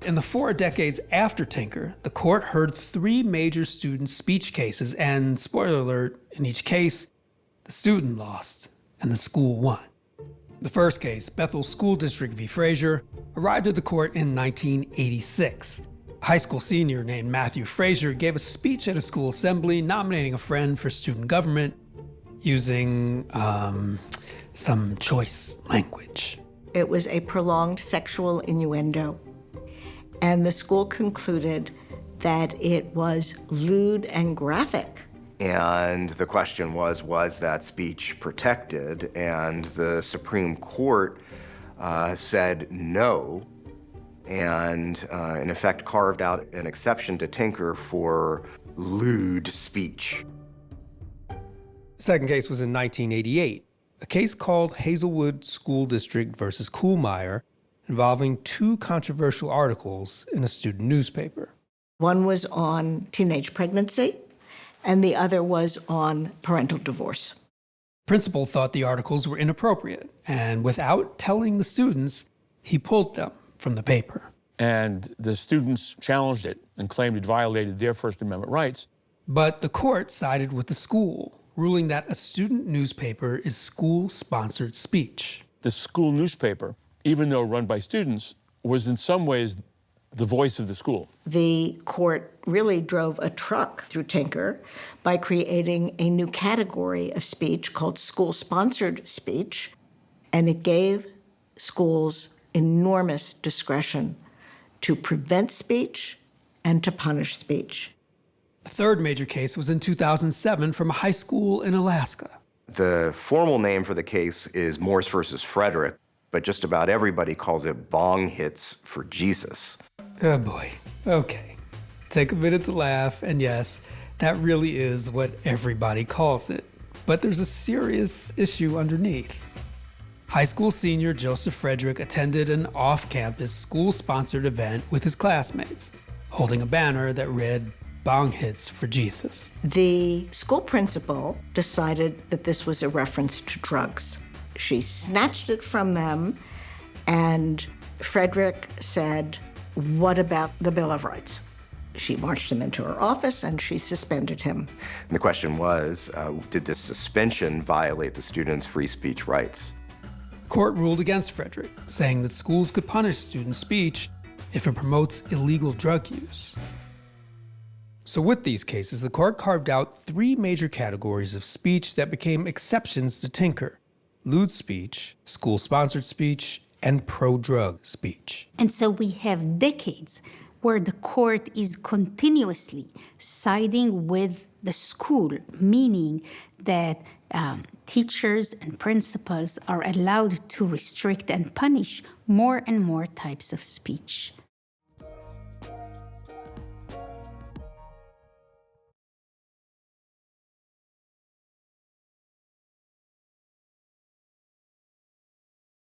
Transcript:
In the 4 decades after Tinker, the court heard 3 major student speech cases, and spoiler alert, in each case, the student lost and the school won. The first case, Bethel School District v. Frazier, arrived at the court in 1986. A high school senior named Matthew Frazier gave a speech at a school assembly nominating a friend for student government using some choice language. It was a prolonged sexual innuendo, and the school concluded that it was lewd and graphic. And the question was that speech protected? And the Supreme Court said no, and in effect carved out an exception to Tinker for lewd speech. The second case was in 1988, a case called Hazelwood School District versus Kuhlmeyer, involving 2 controversial articles in a student newspaper. One was on teenage pregnancy, and the other was on parental divorce. The principal thought the articles were inappropriate, and without telling the students, he pulled them from the paper. And the students challenged it and claimed it violated their First Amendment rights. But the court sided with the school, ruling that a student newspaper is school-sponsored speech. The school newspaper, even though run by students, was in some ways the voice of the school. The court really drove a truck through Tinker by creating a new category of speech called school-sponsored speech, and it gave schools enormous discretion to prevent speech and to punish speech. The third major case was in 2007 from a high school in Alaska. The formal name for the case is Morse versus Frederick, but just about everybody calls it bong hits for Jesus. Oh boy. Okay. Take a minute to laugh, and yes, that really is what everybody calls it. But there's a serious issue underneath. High school senior Joseph Frederick attended an off-campus school-sponsored event with his classmates, holding a banner that read, "Bong hits for Jesus." The school principal decided that this was a reference to drugs. She snatched it from them, and Frederick said, "What about the Bill of Rights?" She marched him into her office and she suspended him. And the question was, did this suspension violate the students' free speech rights? The court ruled against Frederick, saying that schools could punish student speech if it promotes illegal drug use. So with these cases, the court carved out 3 major categories of speech that became exceptions to Tinker: lewd speech, school-sponsored speech, and pro-drug speech. And so we have decades where the court is continuously siding with the school, meaning that teachers and principals are allowed to restrict and punish more and more types of speech.